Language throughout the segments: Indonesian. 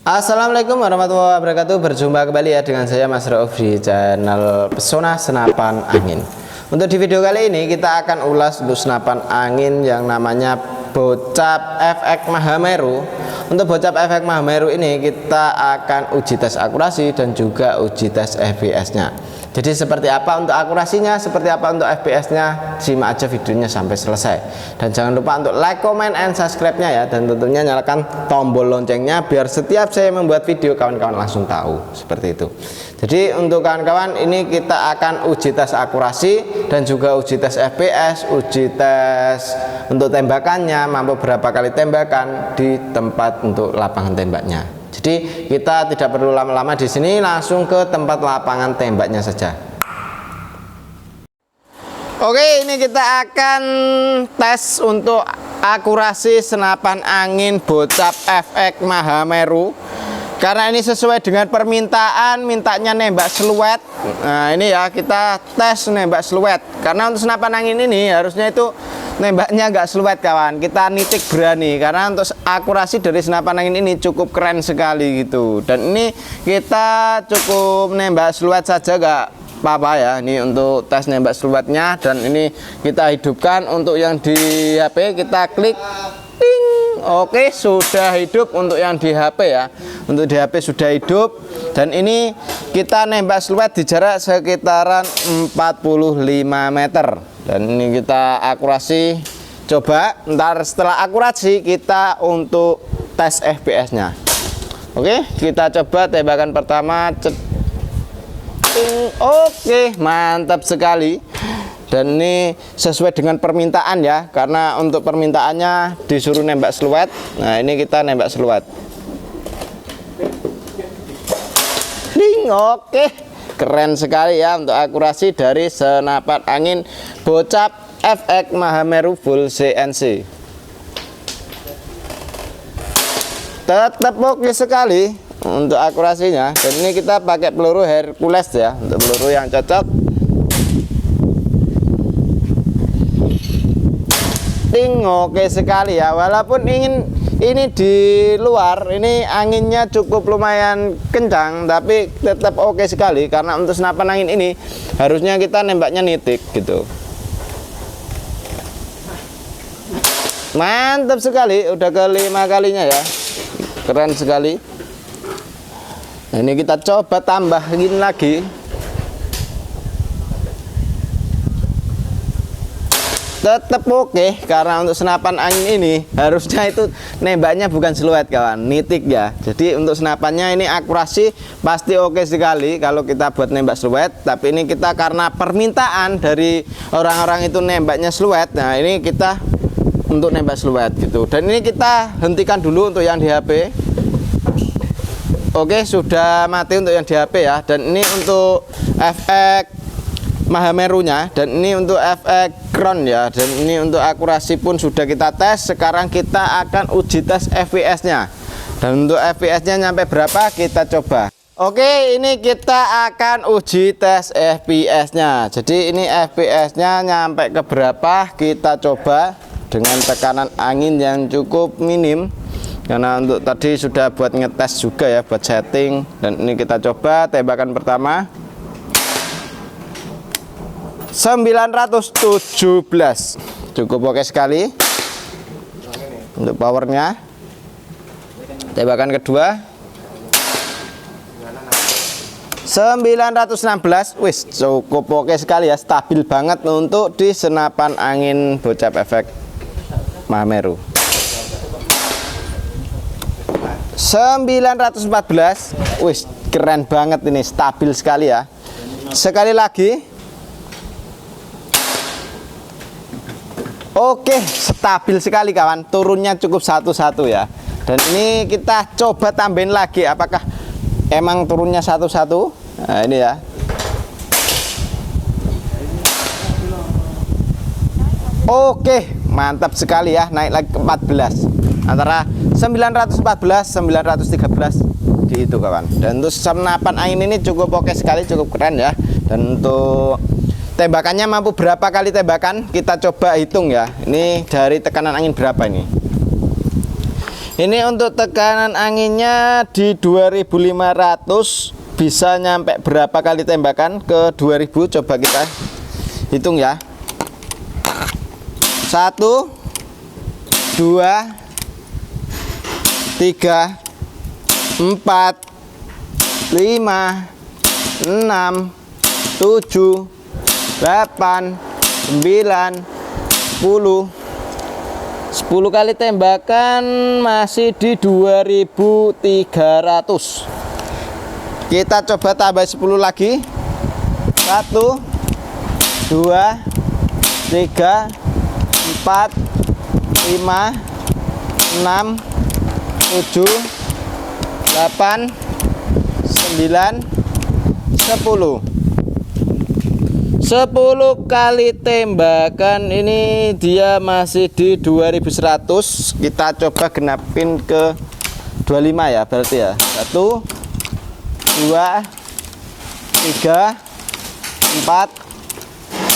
Assalamualaikum warahmatullahi wabarakatuh. Berjumpa kembali ya dengan saya Mas Rauf di channel Pesona Senapan Angin. Untuk di video kali ini kita akan ulas untuk senapan angin yang namanya Bocap FX Mahameru. Untuk Bocap FX Mahameru ini kita akan uji tes akurasi dan juga uji tes FPS-nya. Jadi seperti apa untuk akurasinya, seperti apa untuk FPS-nya, simak aja videonya sampai selesai. Dan jangan lupa untuk like, comment, and subscribe-nya ya. Dan tentunya nyalakan tombol loncengnya biar setiap saya membuat video kawan-kawan langsung tahu. Seperti itu. Jadi untuk kawan-kawan ini kita akan uji tes akurasi dan juga uji tes FPS, uji tes untuk tembakannya, mampu berapa kali tembakan di tempat untuk lapangan tembaknya. Jadi kita tidak perlu lama-lama di sini, langsung ke tempat lapangan tembaknya saja. Oke, ini kita akan tes untuk akurasi senapan angin Bocap FX Mahameru. Karena ini sesuai dengan permintaan, mintanya nembak seluet. Nah ini ya, kita tes nembak seluet. Karena untuk senapan angin ini harusnya itu nembaknya nggak seluet kawan. Kita nitik berani. Karena untuk akurasi dari senapan angin ini cukup keren sekali gitu. Dan ini kita cukup nembak seluet saja, nggak apa-apa ya. Ini untuk tes nembak seluetnya. Dan ini kita hidupkan. Untuk yang di HP kita klik. Ting. Oke, sudah hidup untuk yang di HP ya. Untuk di HP sudah hidup. Dan ini kita nembak seluet di jarak sekitaran 45 meter. Dan ini kita akurasi. Coba ntar setelah akurasi kita untuk tes FPS-nya. Oke, kita coba tembakan pertama. Oke, mantap sekali. Dan ini sesuai dengan permintaan ya, karena untuk permintaannya disuruh nembak seluet. Nah ini kita nembak seluet. Ding, oke, keren sekali ya untuk akurasi dari senapan angin Bocap FX Mahameru full CNC. Tetap oke sekali untuk akurasinya. Dan ini kita pakai peluru Hercules ya, untuk peluru yang cocok. Ting, oke sekali ya. Walaupun ini di luar, ini anginnya cukup lumayan kencang, tapi tetap oke sekali. Karena untuk senapan angin ini harusnya kita nembaknya nitik gitu. Mantap sekali, udah kelima kalinya ya. Keren sekali. Nah, ini kita coba tambahin lagi. Tetap oke, karena untuk senapan angin ini harusnya itu nembaknya bukan seluet kawan, nitik ya. Jadi untuk senapannya ini akurasi pasti oke sekali kalau kita buat nembak seluet. Tapi ini kita karena permintaan dari orang-orang itu nembaknya seluet. Nah ini kita untuk nembak seluet gitu. Dan ini kita hentikan dulu untuk yang di HP. Oke, sudah mati untuk yang di HP ya. Dan ini untuk FX Mahamerunya, dan ini untuk FX Crown ya. Dan ini untuk akurasi pun sudah kita tes. Sekarang kita akan uji tes FPS-nya. Dan untuk FPS-nya nyampe berapa kita coba. Oke, ini kita akan uji tes FPS-nya. Jadi ini FPS-nya nyampe ke berapa kita coba dengan tekanan angin yang cukup minim. Karena untuk tadi sudah buat ngetes juga ya, buat setting. Dan ini kita coba tembakan pertama 917, cukup oke sekali untuk powernya. Tembakan kedua 916, wis cukup oke sekali ya, stabil banget untuk di senapan angin Bocap FX Mahameru. 914, wis keren banget ini, stabil sekali ya. Sekali lagi. Oke, stabil sekali kawan, turunnya cukup satu-satu ya. Dan ini kita coba tambahin lagi, apakah emang turunnya satu-satu. Nah ini ya. Oke, mantap sekali ya, naik lagi ke 14. Antara 914, 913 gitu kawan. Dan untuk senapan angin ini cukup oke sekali, cukup keren ya. Dan untuk tembakannya mampu berapa kali tembakan kita coba hitung ya. Ini dari tekanan angin berapa ini. Ini untuk tekanan anginnya di 2500, bisa nyampe berapa kali tembakan ke 2000, coba kita hitung ya. 1 2 3 4 5 6 7 8 9 10 kali tembakan masih di 2300. Kita coba tambah 10 lagi. 1 2 3 4 5 6 7 8 9 10 kali tembakan. Ini dia masih di 2100. Kita coba genapin ke 25 ya, berarti ya. 1 2 3 4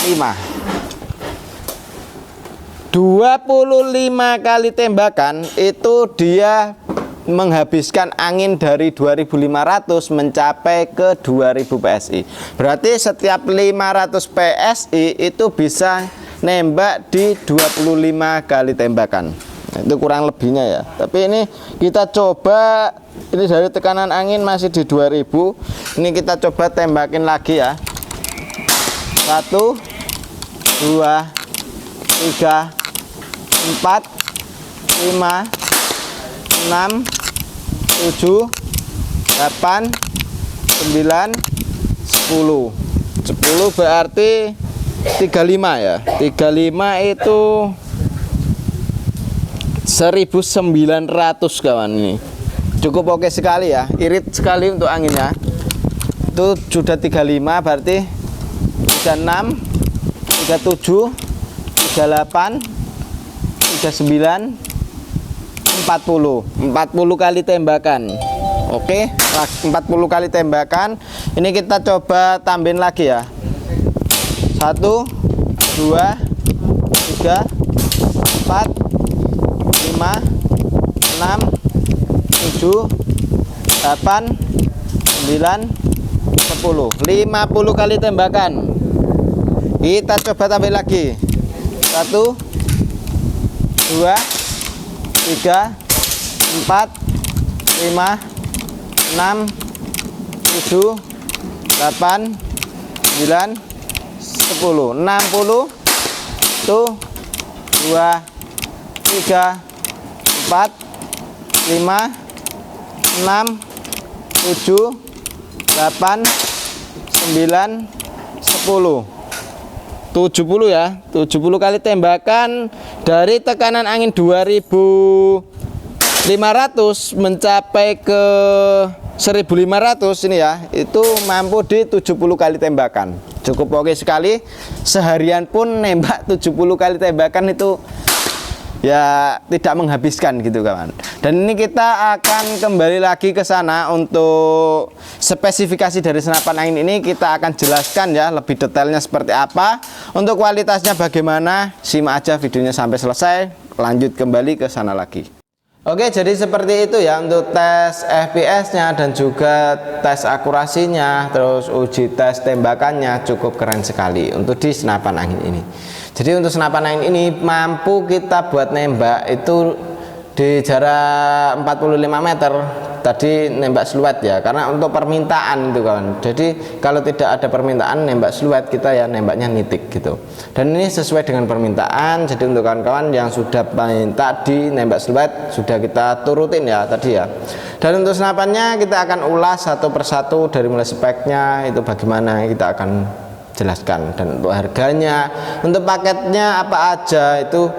5. 25 kali tembakan itu dia menghabiskan angin dari 2500 mencapai ke 2000 PSI. Berarti setiap 500 PSI itu bisa nembak di 25 kali tembakan. Itu kurang lebihnya ya. Tapi ini kita coba, ini dari tekanan angin masih di 2000. Ini kita coba tembakin lagi ya. 1 2 3 4 5 6 7 8 9 10 berarti 35 ya. 35 itu 1900 kawan. Ini cukup oke sekali ya, irit sekali untuk anginnya. Itu sudah 35, berarti 36 37 38 39 40 kali tembakan. Oke, 40 kali tembakan. Ini kita coba tambahin lagi ya. 1 2 3 4 5 6 7 8 9 10 kali tembakan. Kita coba tambah lagi. 1 2 3 4 5 6 7 8 9 10 60 tuh 2 3 4 5 6 7 8 9 10 70 ya. 70 kali tembakan dari tekanan angin 2500 mencapai ke 1500 ini ya, itu mampu di 70 kali tembakan. Cukup oke sekali. Seharian pun nembak 70 kali tembakan itu ya tidak menghabiskan gitu kawan. Dan ini kita akan kembali lagi ke sana untuk spesifikasi dari senapan angin ini. Kita akan jelaskan ya lebih detailnya seperti apa, untuk kualitasnya bagaimana. Simak aja videonya sampai selesai, lanjut kembali ke sana lagi. Oke, jadi seperti itu ya untuk tes FPS-nya dan juga tes akurasinya, terus uji tes tembakannya. Cukup keren sekali untuk di senapan angin ini. Jadi untuk senapan angin ini mampu kita buat nembak itu di jarak 45 meter. Tadi nembak siluet ya, karena untuk permintaan itu kawan. Jadi kalau tidak ada permintaan nembak siluet, kita ya nembaknya nitik gitu. Dan ini sesuai dengan permintaan. Jadi untuk kawan-kawan yang sudah minta di nembak siluet, sudah kita turutin ya tadi ya. Dan untuk senapannya kita akan ulas satu persatu, dari mulai speknya itu bagaimana kita akan jelaskan. Dan untuk harganya, untuk paketnya apa aja, itu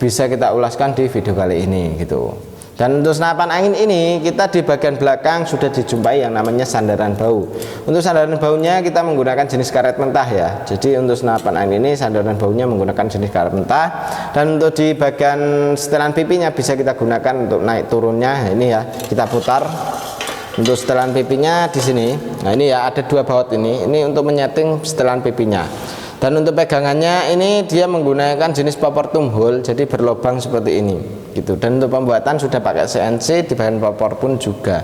bisa kita ulaskan di video kali ini gitu. Dan untuk senapan angin ini, kita di bagian belakang sudah dijumpai yang namanya sandaran bau. Untuk sandaran baunya kita menggunakan jenis karet mentah ya. Jadi untuk senapan angin ini sandaran baunya menggunakan jenis karet mentah. Dan untuk di bagian setelan pipinya bisa kita gunakan untuk naik turunnya. Ini ya, kita putar. Untuk setelan pipinya di sini. Nah ini ya, ada dua baut ini. Ini untuk menyeting setelan pipinya. Dan untuk pegangannya ini dia menggunakan jenis popper thumb hole, jadi berlubang seperti ini gitu. Dan untuk pembuatan sudah pakai CNC, di bagian popor pun juga.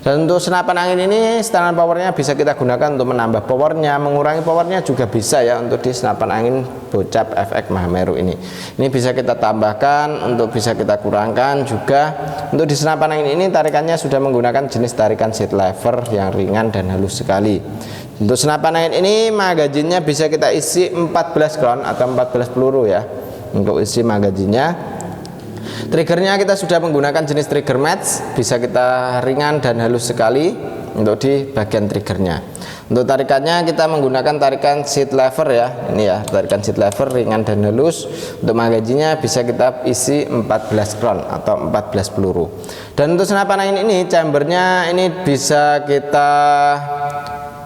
Dan untuk senapan angin ini setelan powernya bisa kita gunakan untuk menambah powernya, mengurangi powernya juga bisa ya untuk di senapan angin Bocap FX Mahameru ini. Ini bisa kita tambahkan, untuk bisa kita kurangkan juga. Untuk di senapan angin ini tarikannya sudah menggunakan jenis tarikan seat lever yang ringan dan halus sekali. Untuk senapan angin ini magazinnya bisa kita isi 14 round atau 14 peluru ya. Untuk isi magazinnya. Triggernya kita sudah menggunakan jenis trigger match, bisa kita ringan dan halus sekali untuk di bagian triggernya. Untuk tarikannya kita menggunakan tarikan seat lever ya, ini ya tarikan seat lever ringan dan halus. Untuk magazinnya bisa kita isi 14 round atau 14 peluru. Dan untuk senapan angin ini chambernya ini bisa kita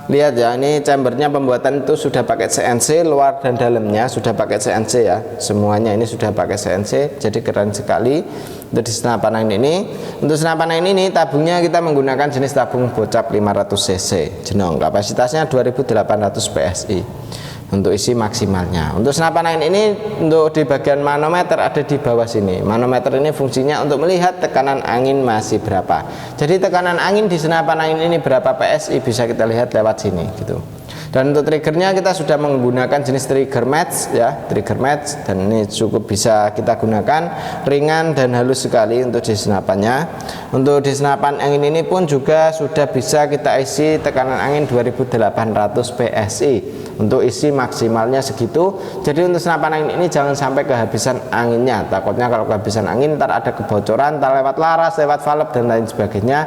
lihat ya, ini chambernya pembuatan itu sudah pakai CNC, luar dan dalamnya sudah pakai CNC ya, semuanya ini sudah pakai CNC, jadi keren sekali untuk di senapan angin ini. Untuk senapan angin ini tabungnya kita menggunakan jenis tabung Bocap 500 cc jenong, kapasitasnya 2800 PSI untuk isi maksimalnya. Untuk senapan angin ini untuk di bagian manometer ada di bawah sini. Manometer ini fungsinya untuk melihat tekanan angin masih berapa. Jadi tekanan angin di senapan angin ini berapa PSI bisa kita lihat lewat sini gitu. Dan untuk triggernya kita sudah menggunakan jenis trigger match ya, trigger match, dan ini cukup bisa kita gunakan, ringan dan halus sekali untuk di senapannya. Untuk di senapan angin ini pun juga sudah bisa kita isi tekanan angin 2800 PSI untuk isi maksimalnya segitu. Jadi untuk senapan angin ini jangan sampai kehabisan anginnya, takutnya kalau kehabisan angin ntar ada kebocoran, ntar lewat laras, lewat valve dan lain sebagainya.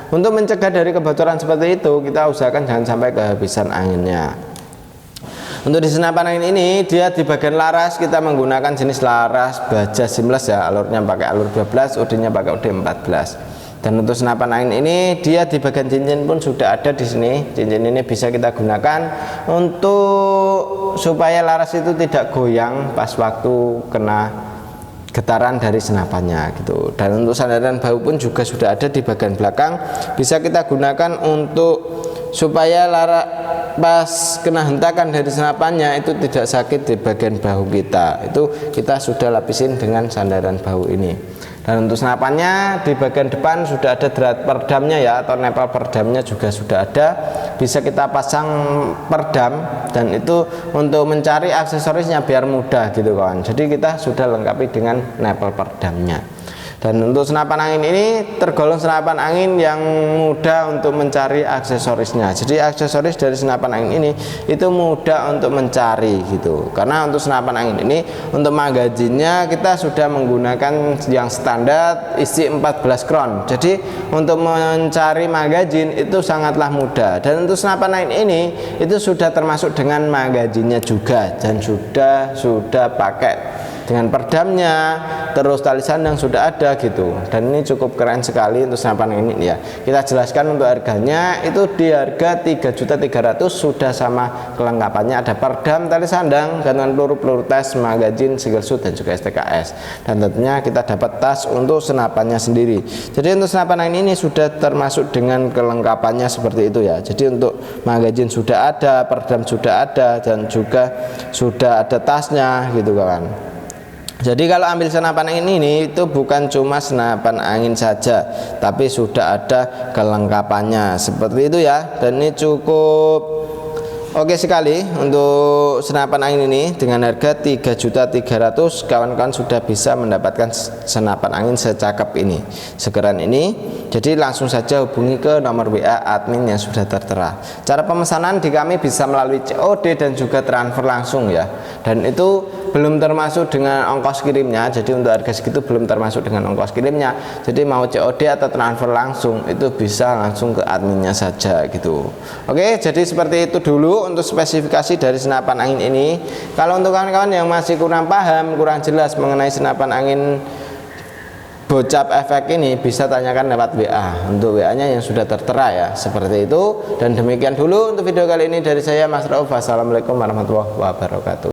Untuk mencegah dari kebocoran seperti itu kita usahakan jangan sampai kehabisan anginnya. Untuk di senapan angin ini dia di bagian laras kita menggunakan jenis laras baja seamless ya, alurnya pakai alur 12, OD nya pakai OD 14. Dan untuk senapan angin ini dia di bagian cincin pun sudah ada di sini. Cincin ini bisa kita gunakan untuk supaya laras itu tidak goyang pas waktu kena getaran dari senapannya gitu. Dan untuk sandaran bahu pun juga sudah ada di bagian belakang, bisa kita gunakan untuk supaya pas kena hentakan dari senapannya itu tidak sakit di bagian bahu kita. Itu kita sudah lapisin dengan sandaran bahu ini. Dan untuk senapannya di bagian depan sudah ada drat perdamnya ya, atau nepal perdamnya juga sudah ada, bisa kita pasang perdam. Dan itu untuk mencari aksesorisnya biar mudah gitu kawan. Jadi kita sudah lengkapi dengan nepal perdamnya. Dan untuk senapan angin ini tergolong senapan angin yang mudah untuk mencari aksesorisnya. Jadi aksesoris dari senapan angin ini itu mudah untuk mencari gitu. Karena untuk senapan angin ini untuk magazinnya kita sudah menggunakan yang standar isi 14 crown. Jadi untuk mencari magazin itu sangatlah mudah. Dan untuk senapan angin ini itu sudah termasuk dengan magazinnya juga, dan sudah pakai dengan perdamnya, terus tali sandang sudah ada gitu. Dan ini cukup keren sekali untuk senapan ini ya. Kita jelaskan untuk harganya itu di harga 3.300.000 sudah sama kelengkapannya, ada perdam, tali sandang, gantungan peluru tes, magazin, single shoot dan juga STKS. Dan tentunya kita dapat tas untuk senapannya sendiri. Jadi untuk senapan ini sudah termasuk dengan kelengkapannya seperti itu ya. Jadi untuk magazin sudah ada, perdam sudah ada, dan juga sudah ada tasnya gitu kawan. Jadi kalau ambil senapan angin ini itu bukan cuma senapan angin saja, tapi sudah ada kelengkapannya seperti itu ya. Dan ini cukup oke sekali untuk senapan angin ini dengan harga 3.300.000. Kawan-kawan sudah bisa mendapatkan senapan angin secakep ini, sekeren ini. Jadi langsung saja hubungi ke nomor WA admin yang sudah tertera. Cara pemesanan di kami bisa melalui COD dan juga transfer langsung ya. Dan itu belum termasuk dengan ongkos kirimnya. Jadi untuk harga segitu belum termasuk dengan ongkos kirimnya. Jadi mau COD atau transfer langsung itu bisa langsung ke adminnya saja gitu. Oke, jadi seperti itu dulu untuk spesifikasi dari senapan angin ini. Kalau untuk kawan-kawan yang masih kurang paham, kurang jelas mengenai senapan angin Bocap FX ini, bisa tanyakan lewat WA. Untuk WA nya yang sudah tertera ya, seperti itu. Dan demikian dulu untuk video kali ini dari saya Mas Rauf. Wassalamualaikum warahmatullahi wabarakatuh.